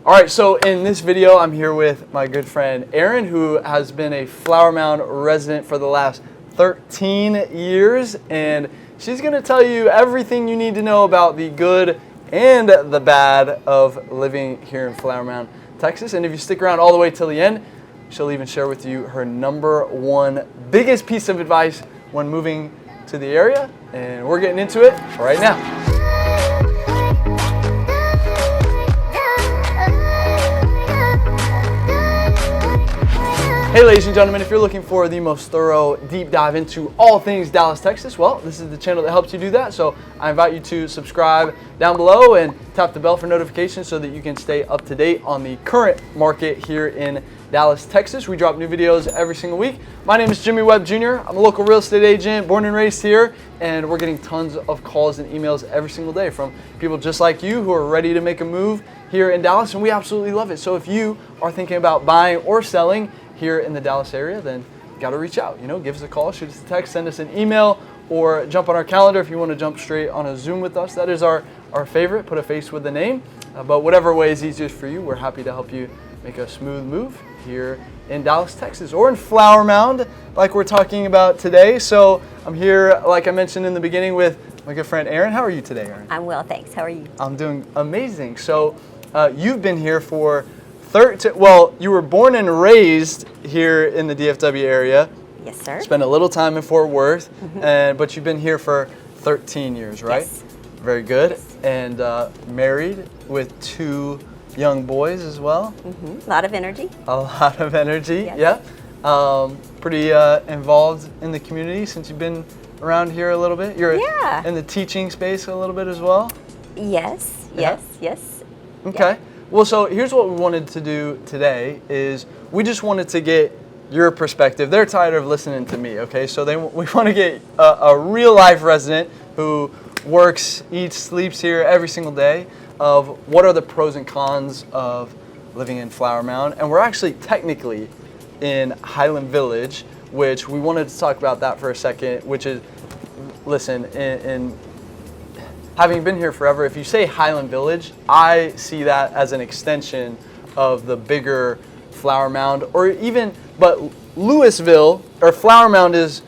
All right, so in this video, I'm here with my good friend Erin, who has been a Flower Mound resident for the last 13 years, and she's going to tell you everything you need to know about the good and the bad of living here in Flower Mound, Texas. And if you stick around all the way till the end, she'll even share with you her #1 biggest piece of advice when moving to the area, and we're getting into it right now. Hey ladies and gentlemen, if you're looking for the most thorough deep dive into all things Dallas, Texas, well, this is the channel that helps you do that. So I invite you to subscribe down below and tap the bell for notifications so that you can stay up to date on the current market here in Dallas, Texas. We drop new videos every single week. My name is Jimmy Webb Jr. I'm a local real estate agent, born and raised here, and we're getting tons of calls and emails every single day from people just like you who are ready to make a move here in Dallas, and we absolutely love it. So if you are thinking about buying or selling here in the Dallas area, then you got to reach out. Give us a call, shoot us a text, send us an email, or jump on our calendar if you want to jump straight on a Zoom with us. That is our favorite, put a face with the name. But whatever way is easiest for you, we're happy to help you make a smooth move here in Dallas, Texas, or in Flower Mound, like we're talking about today. So I'm here, like I mentioned in the beginning, with my good friend Erin. How are you today, Erin? I'm well, thanks. How are you? I'm doing amazing. So you've been here for well, you were born and raised here in the DFW area. Yes, sir. Spent a little time in Fort Worth, but you've been here for 13 years, right? Yes. Very good. Yes. And married with 2 young boys as well. A lot of energy. A lot of energy, Yes. yeah. Pretty involved in the community since you've been around here a little bit. You're in the teaching space a little bit as well? Yes, Yeah. yes. Okay. Well, so here's what we wanted to do today is we just wanted to get your perspective. They're tired of listening to me, okay? So we want to get a real life resident who works, eats, sleeps here every single day of what are the pros and cons of living in Flower Mound. And we're actually technically in Highland Village, which we wanted to talk about that for a second, which is, listen, in having been here forever, if you say Highland Village, I see that as an extension of the bigger Flower Mound, but Louisville, or Flower Mound is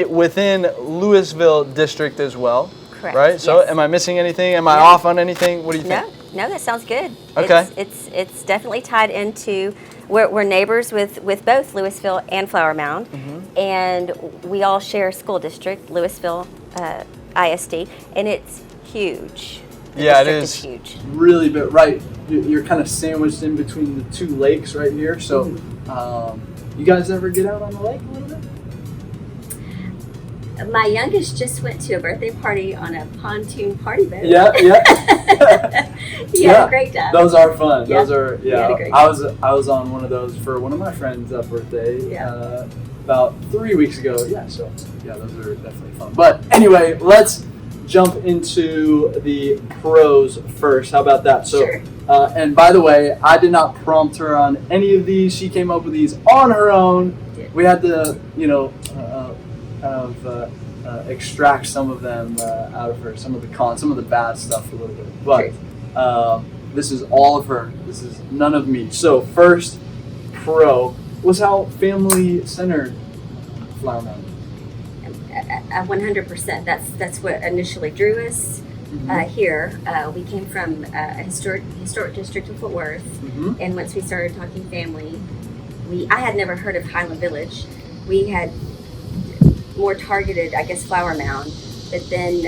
within Louisville district as well. Correct. Right? So yes. am I missing anything? Am I off on anything? What do you think? No, that sounds good. Okay. It's definitely tied into, we're neighbors with both Louisville and Flower Mound, and we all share a school district, Louisville ISD, and it's huge. Yeah, it is huge. Really big, right? You're kind of sandwiched in between the 2 lakes right here. So, you guys ever get out on the lake a little bit? My youngest just went to a birthday party on a pontoon party boat. Yeah. He had a great time. Those are fun. Yeah. Those are He had a great I was on one of those for one of my friends' birthday about 3 weeks ago. Yeah, so yeah, those are definitely fun. But anyway, let's jump into the pros first. How about that? So, Sure. And by the way, I did not prompt her on any of these. She came up with these on her own. We had to, extract some of them out of her, some of the cons, some of the bad stuff a little bit. But this is all of her. This is none of me. So first pro was how family-centered Flower Mound. 100%. That's what initially drew us here. We came from a historic district of Fort Worth, and once we started talking family, I had never heard of Highland Village. We had more targeted, I guess, Flower Mound, but then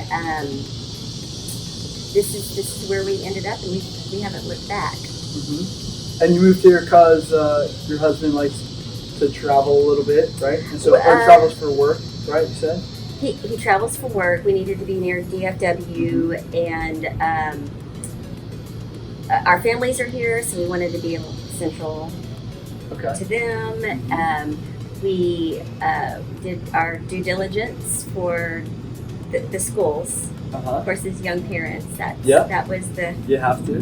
this is where we ended up, and we haven't looked back. And you moved here because your husband likes to travel a little bit, right? And so, or travels for work, right? You said he travels for work. We needed to be near DFW, and our families are here, so we wanted to be central to them. We did our due diligence for the schools. Of course, as young parents, that was you have to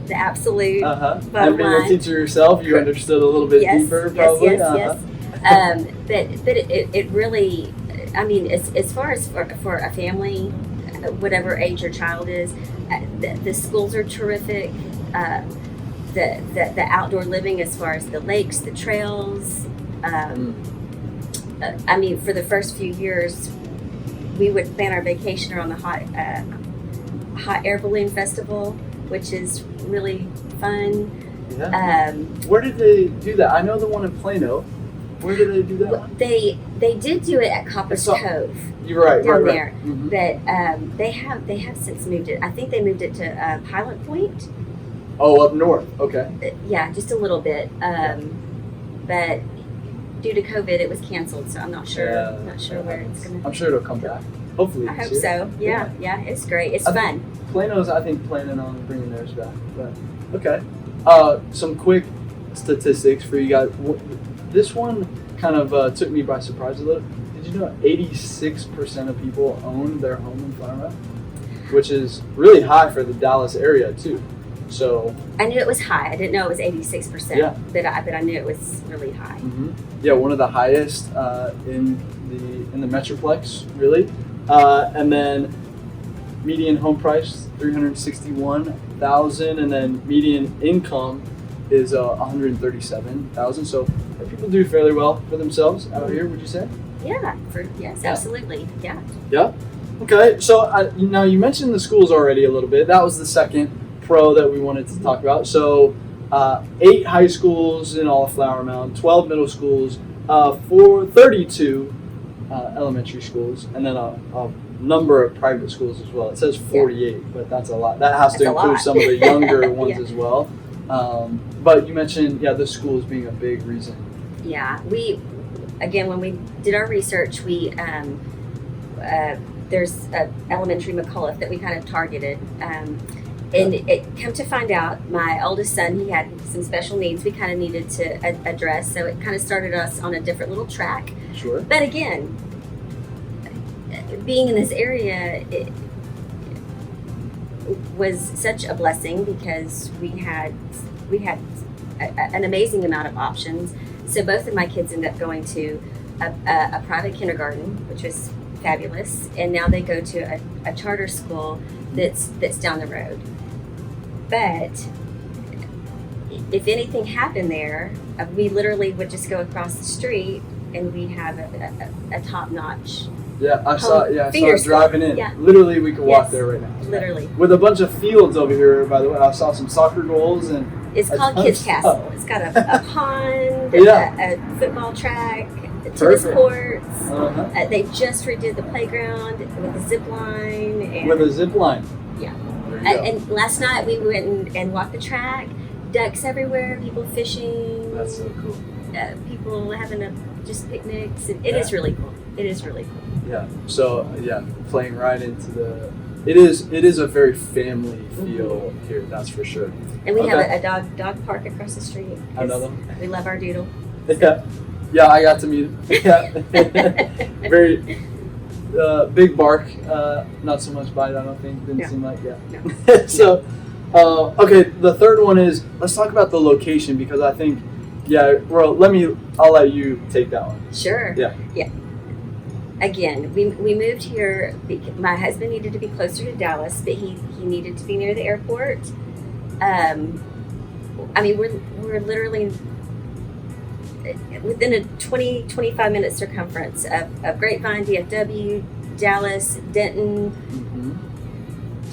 the absolute bottom and being a teacher yourself, you understood a little bit deeper, probably. Yes. But it really, I mean, as far as for a family, whatever age your child is, the schools are terrific. the outdoor living as far as the lakes, the trails. I mean, for the first few years, we would plan our vacation around the hot air balloon festival, which is really fun. Yeah. Where did they do that? I know the one in Plano. Where did they do that one? They did do it at Copper's Cove. You're right. Down right. there, Mm-hmm. but they have since moved it. I think they moved it to Pilot Point. Oh, up north. Okay. Yeah, just a little bit. But due to COVID, it was canceled, so I'm not sure. Yeah, not sure where it's gonna. I'm sure it'll come back. Hopefully. I hope this year. so. Yeah, it's great. It's fun. Plano's, I think, planning on bringing theirs back. But okay. Some quick statistics for you guys. This one kind of took me by surprise a little. Did you know 86% of people own their home in Flower Mound, which is really high for the Dallas area too. So I knew it was high. I didn't know it was 86%. Yeah. But I knew it was really high. Mm-hmm. Yeah, one of the highest in the Metroplex, really. And then median home price $361,000, and then median income is $137,000. So people do fairly well for themselves out here. Would you say? Yeah. Yes, absolutely. Yeah. Yeah. Okay. So now you mentioned the schools already a little bit. That was the second pro that we wanted to talk about. So 8 high schools in all of Flower Mound, 12 middle schools, 32 elementary schools, and then a number of private schools as well. It says 48, but that's a lot. That has to include some of the younger ones as well. But you mentioned, the schools being a big reason. Yeah, when we did our research, there's an elementary McCullough that we kind of targeted. And it come to find out, my oldest son, he had some special needs we kind of needed to address. So it kind of started us on a different little track. Sure. But again, being in this area, it was such a blessing because we had an amazing amount of options. So both of my kids ended up going to a private kindergarten, which was fabulous, and now they go to a charter school that's down the road. But if anything happened there, we literally would just go across the street, and we have a top-notch. Yeah, I saw it driving in. Yeah. Literally, we could walk there right now. Literally. With a bunch of fields over here, by the way. I saw some soccer goals and. It's called Kids Castle. It's got a pond, a football track, tennis courts. Uh-huh. They just redid the playground with a zip line. With a zip line. Yeah. There you go. And last night we went and walked the track. Ducks everywhere. People fishing. That's so cool. People having just picnics. It is really cool. It is really cool. Yeah. So playing right into the. It is a very family feel here. That's for sure. And we have a dog park across the street. Another. We love our doodle. Yeah, I got to meet him. Yeah. Very big bark. Not so much bite, I don't think. Didn't seem like No. So, okay, the third one is, let's talk about the location, because I think, I'll let you take that one. Sure. Yeah. Again, we moved here because my husband needed to be closer to Dallas, but he needed to be near the airport. We're literally within a 20-25 minute circumference of Grapevine, DFW, Dallas, Denton,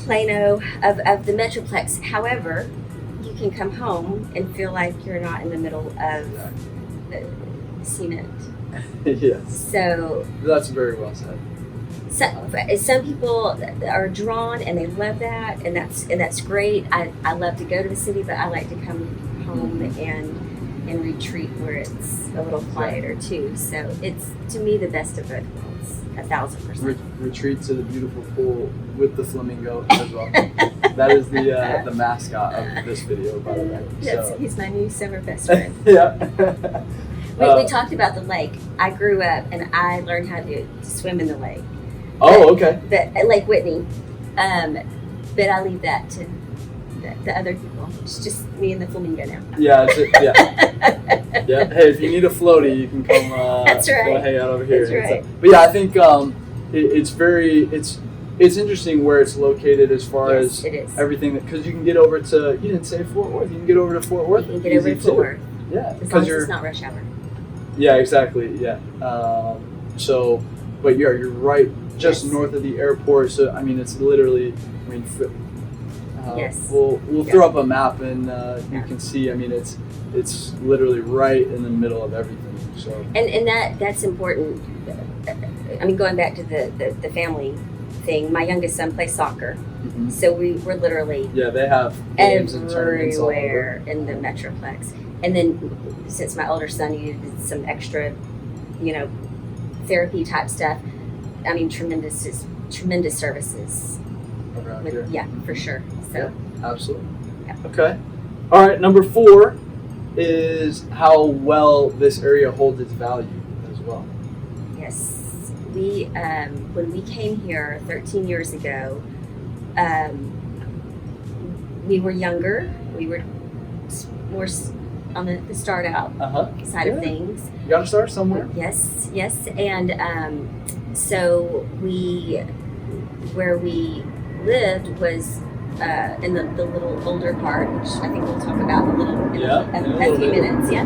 Plano, of the Metroplex. However, you can come home and feel like you're not in the middle of cement. Yes. So that's very well said. Some people are drawn and they love that, and that's great. I love to go to the city, but I like to come home and retreat where it's a little quieter too. So it's, to me, the best of both worlds, 1,000%. Retreat to the beautiful pool with the flamingo as well. That is the mascot of this video, by the way. He's my new summer best friend. Yeah. We talked about the lake. I grew up and I learned how to swim in the lake. Oh, okay. At Lake Whitney. But I leave that to the other people. It's just me and the flamingo now. Yeah. Yeah. Hey, if you need a floaty, you can come. That's right. Go hang out over here. That's right. But yeah, I think it's it's interesting where it's located as far Yes, as it is. everything, because you can get over to, you didn't say Fort Worth, you can get over to Fort Worth. You can get over to easy, Fort too. Worth. Yeah, As long because as you're, it's not rush hour. yeah, exactly, yeah. So, but you're right just Yes. north of the airport, so I mean, it's literally, I mean, Yes. we'll Yeah. throw up a map and you Yeah. can see, I mean, it's literally right in the middle of everything, so. And that's important. I mean, going back to the family thing, my youngest son plays soccer, Mhm. so we're literally Yeah, they have games and tournaments all over. everywhere in the Metroplex. And then since my older son needed some extra, therapy type stuff, I mean, tremendous services. Around here. Yeah, for sure. So Absolutely. Yeah. Okay. All right. Number 4 is how well this area holds its value as well. yes, we when we came here 13 years ago, we were younger. We were more on the start out side of things. You got to start somewhere. Yes, and so where we lived was in the little older part, which I think we'll talk about in a few minutes. Yeah.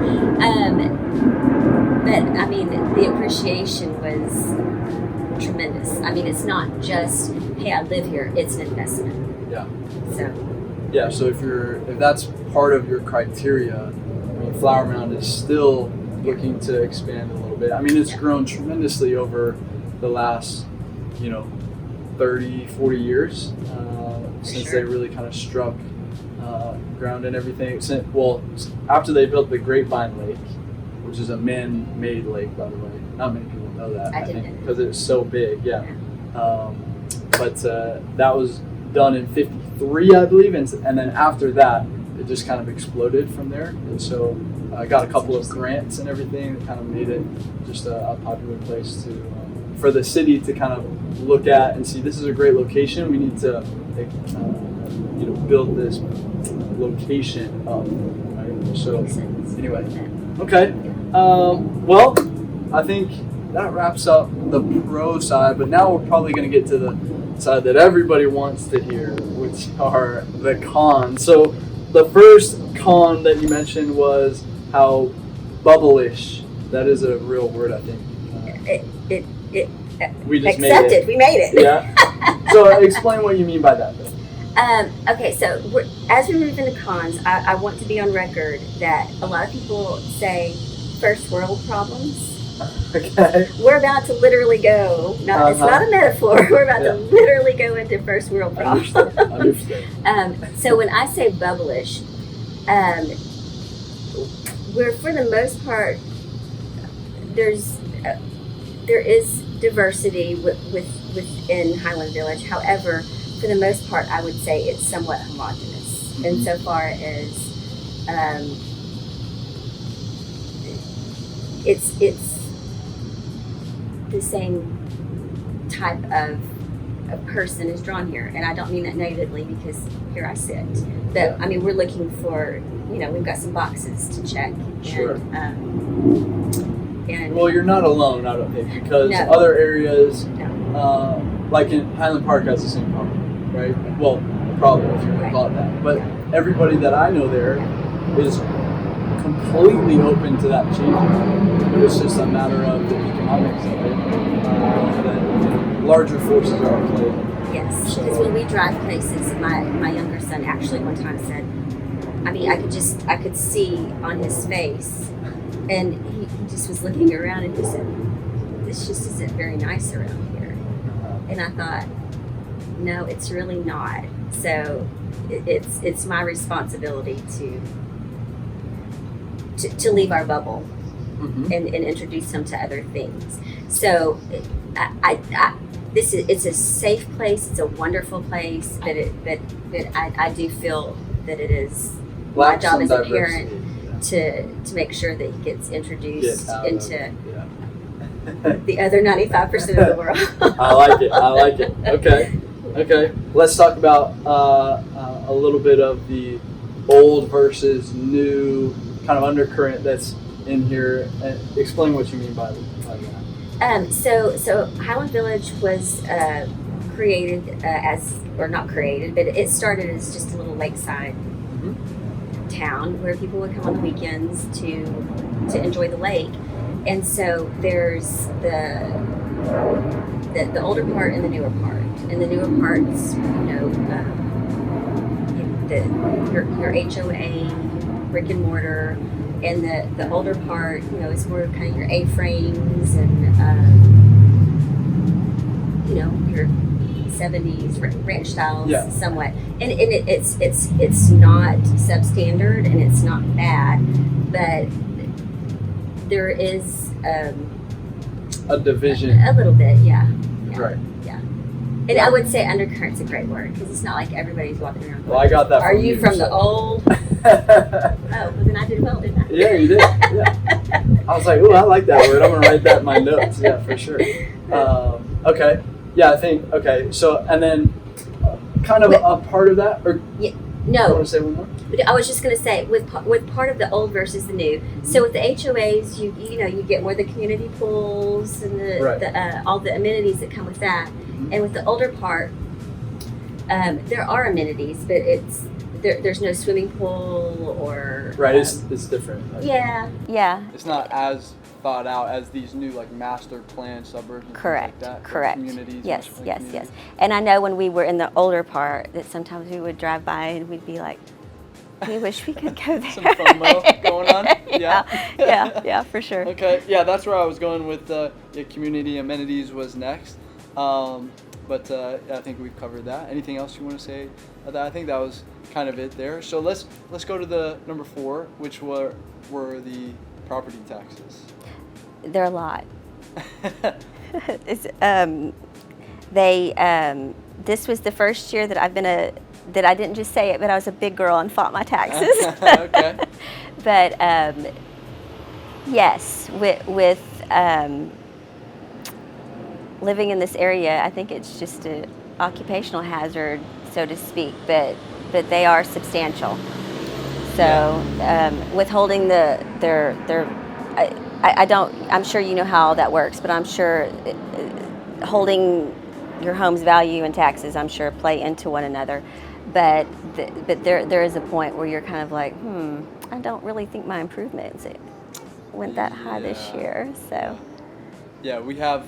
But I mean, the appreciation was tremendous. I mean, it's not just, hey, I live here; it's an investment. Yeah. So. Yeah. So if that's part of your criteria, I mean, Flower Mound is still looking to expand a little bit. I mean, it's grown tremendously over the last, 30, 40 years since sure. they really kind of struck ground and everything. After they built the Grapevine Lake, which is a man-made lake, by the way. Not many people know that. I didn't know. Because it's so big. Yeah. But that was done in '53, I believe, and then after that, it just kind of exploded from there. And so I got a couple of grants and everything that kind of made it just a popular place for the city to kind of look at and see. This is a great location. We need to build this location up. Right? So anyway, okay. Well, I think that wraps up the pro side, but now we're probably going to get to the side that everybody wants to hear, which are the cons. So the first con that you mentioned was how bubblish. That is a real word, I think. We just accepted. made it. We made it. Yeah. So explain what you mean by that, though. Okay, so as we move into cons, I want to be on record that a lot of people say first world problems. Okay. We're about to literally go. No, it's not a metaphor. We're about to literally go into first world problems. Understood. So when I say Bubblish, we're for the most part there is diversity within Highland Village. However, for the most part, I would say it's somewhat homogenous insofar as it's the same type of person is drawn here, and I don't mean that negatively because here I sit. But I mean, we're looking for, we've got some boxes to check. Sure. And well, you're not alone, I don't think, because other areas, like in Highland Park, has the same problem, right? Well, problem if you want to call it that. But everybody that I know there is completely open to that changing. But it's just a matter of the economics of it. That larger forces are at play. Yes, because when we drive places, my younger son actually one time said, I mean, I could see on his face, and he just was looking around and he said, this just isn't very nice around here. And I thought, no, it's really not. So it's my responsibility to leave our bubble and introduce them to other things. So it's a safe place. It's a wonderful place, but I do feel that it is my job as a parent to make sure that he gets introduced into the other 95% of the world. I like it. Okay. Let's talk about a little bit of the old versus new kind of undercurrent that's in here. And explain what you mean by that. So Highland Village was created not created, but it started as just a little lakeside town where people would come on the weekends to enjoy the lake. And so there's the older part and the newer part. And the newer parts, your HOA, brick and mortar, and the older part, is more kind of your A-frames and your 70s ranch styles, somewhat. And it's not substandard and it's not bad, but there is a division. A little bit, yeah. Right. Yeah. And I would say undercurrent's a great word because it's not like everybody's walking around. Well, I got that. Are you from the old? Oh, well then I did well, didn't I? Yeah, you did. Yeah. I was like, ooh, I like that word. I'm gonna write that in my notes. Yeah, for sure. Okay. Yeah, I think. Okay. So, and then, kind of a part of that, or no. You want to say one more? I was just going to say with part of the old versus the new. So with the HOAs, you get more of the community pools and the all the amenities that come with that. And with the older part, there are amenities, but there's no swimming pool or it's different. Like, yeah. It's not as thought out as these new master plan suburbs. And Correct. Things like that, Correct. Communities. Yes. And I know when we were in the older part that sometimes we would drive by and we'd be like, we wish we could go there. Some FOMO going on. Yeah, for sure. Okay, yeah, that's where I was going with community amenities was next. But I think we've covered that. Anything else you want to say? I think that was kind of it there. So let's go to the number 4, which were the property taxes. They're a lot. This was the first year that that I didn't just say it, but I was a big girl and fought my taxes. Okay. But yes, with living in this area, I think it's just an occupational hazard, so to speak. But they are substantial. So withholding I'm sure you know how all that works, but I'm sure holding your home's value and taxes, I'm sure, play into one another. But there is a point where you're kind of like, I don't really think my improvements went that high this year. So yeah, we have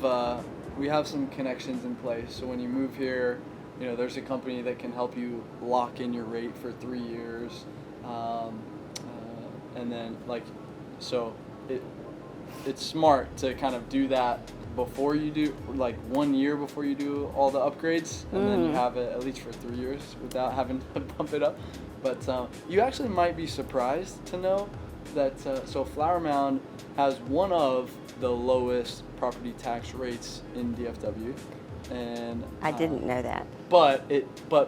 some connections in place. So when you move here, there's a company that can help you lock in your rate for 3 years, and then it's smart to kind of do that before you do 1 year before you do all the upgrades, and then you have it at least for 3 years without having to bump it up. But you actually might be surprised to know that so Flower Mound has one of the lowest property tax rates in DFW, and I didn't know that. But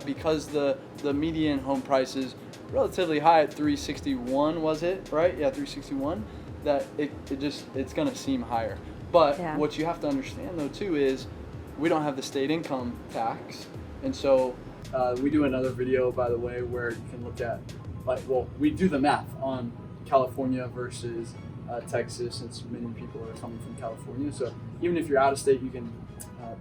because the median home price is relatively high at 361, was it right? Yeah, 361. That it's gonna seem higher. But what you have to understand though too is we don't have the state income tax, and so we do another video, by the way, where you can look at we do the math on California versus Texas, since many people are coming from California. So even if you're out of state, you can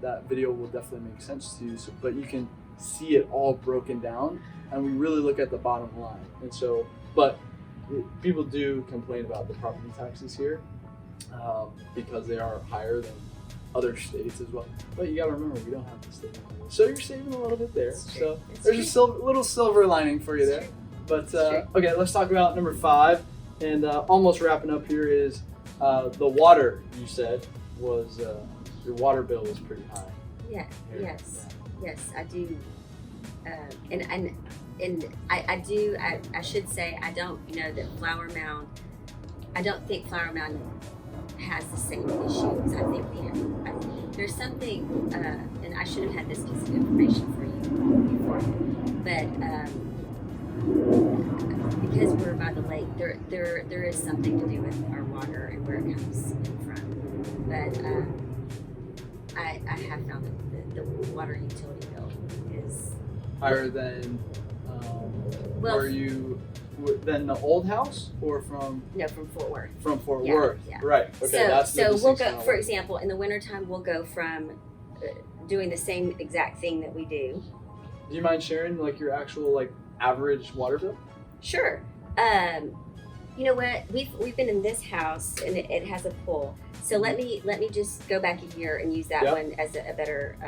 that video will definitely make sense to you. So, but you can see it all broken down, and we really look at the bottom line. And so, people do complain about the property taxes here because they are higher than other states as well. But you got to remember, we don't have the state income, so you're saving a little bit there. So there's a little silver lining for you there. But okay, let's talk about number 5, and almost wrapping up here is the water. You said was your water bill was pretty high. Yeah. Yes, I do. And I should say, I don't know that Flower Mound, I don't think Flower Mound has the same issues. I think there's something, and I should have had this piece of information for you before, but because we're by the lake, there is something to do with our water and where it comes in from. But I have found that the water utility bill is higher than than the old house, or from? No, from Fort Worth. From Fort Worth, right? Okay, so we'll go. For example, in the wintertime, we'll go from doing the same exact thing that we do. Do you mind sharing like your actual like average water bill? Sure. You know what? We've been in this house and it has a pool. So let me just go back a year and use that one as a better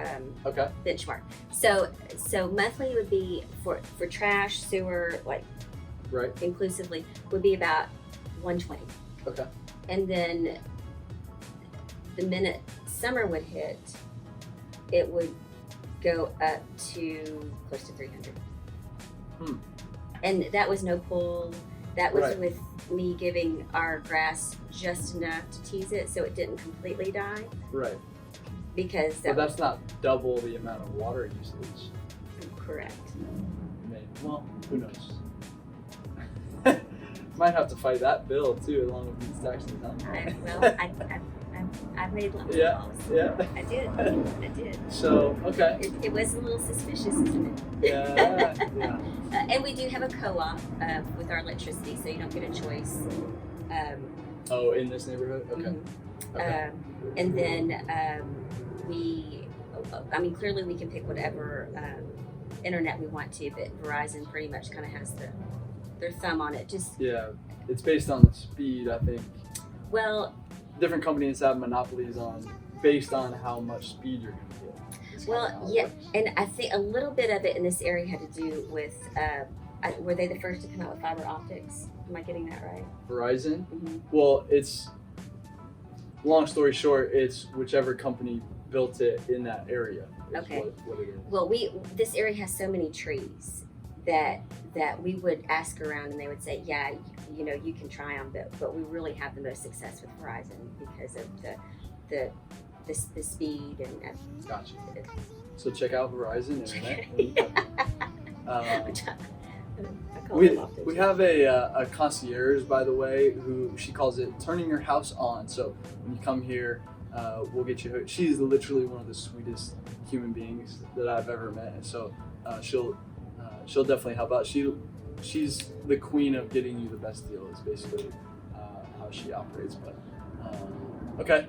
benchmark. So monthly would be for trash, sewer, like inclusively would be about $120. Okay. And then the minute summer would hit, it would go up to close to $300. And that was no pull. That was with me giving our grass just enough to tease it so it didn't completely die. Right. Because but that's not double the amount of water usage. Correct. Maybe. Well, who knows? Might have to fight that bill too, along with these taxes. I've made lots of calls. Yeah. I did. So, okay. It was a little suspicious, isn't it? Yeah. And we do have a co-op with our electricity, so you don't get a choice. In this neighborhood? Okay. Mm-hmm. Okay. And then clearly we can pick whatever internet we want to, but Verizon pretty much kind of has their thumb on it. It's based on the speed, I think. Well, different companies have monopolies based on how much speed you're going to get. And I think a little bit of it in this area had to do with, were they the first to come out with fiber optics? Am I getting that right? Verizon? Mm-hmm. Well, it's, long story short, it's whichever company built it in that area. Okay. What it is. Well, this area has so many trees that we would ask around and they would say, yeah, you can try them, but we really have the most success with Verizon because of the speed and Gotcha. So check out Verizon Internet. We have a concierge, by the way, who she calls it turning your house on. So when you come here, we'll get you. She's literally one of the sweetest human beings that I've ever met. And so she'll definitely help out. She's the queen of getting you the best deal. Is basically how she operates. But okay,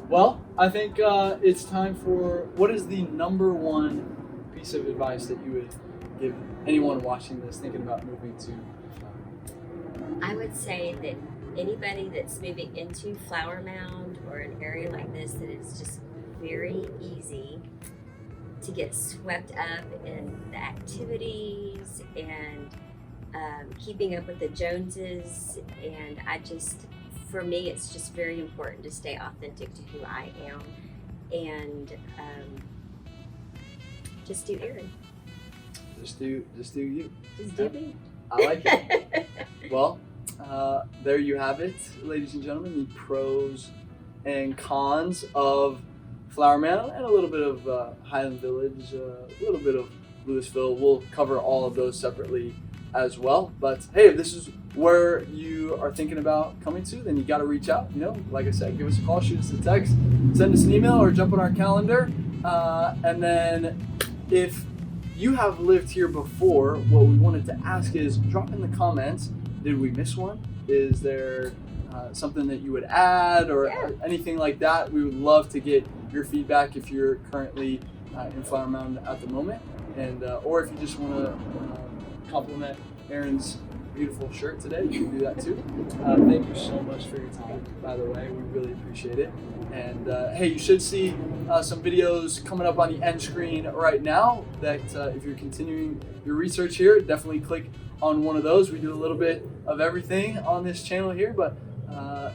well, I think it's time for what is the number one piece of advice that you would give anyone watching this thinking about moving to? I would say that anybody that's moving into Flower Mound or an area like this, that it's just very easy to get swept up in the activities and keeping up with the Joneses. And for me, it's just very important to stay authentic to who I am and just do Erin. Just do you. Just do me. I like it. Well, there you have it, ladies and gentlemen, the pros and cons of Flower Mound and a little bit of Highland Village, a little bit of Louisville. We'll cover all of those separately as well. But hey, if this is where you are thinking about coming to, then you got to reach out. Like I said, give us a call, shoot us a text, send us an email, or jump on our calendar. And then if you have lived here before, what we wanted to ask is drop in the comments. Did we miss one? Is there something that you would add or anything like that? We would love to get your feedback if you're currently in Flower Mound at the moment, and or if you just want to compliment Erin's beautiful shirt today, you can do that too. Thank you so much for your time, by the way. We really appreciate it. And hey, you should see some videos coming up on the end screen right now that if you're continuing your research here, definitely click on one of those. We do a little bit of everything on this channel here, but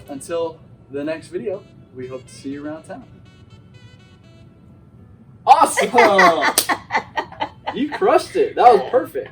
until the next video, we hope to see you around town. Awesome! You crushed it. That was perfect.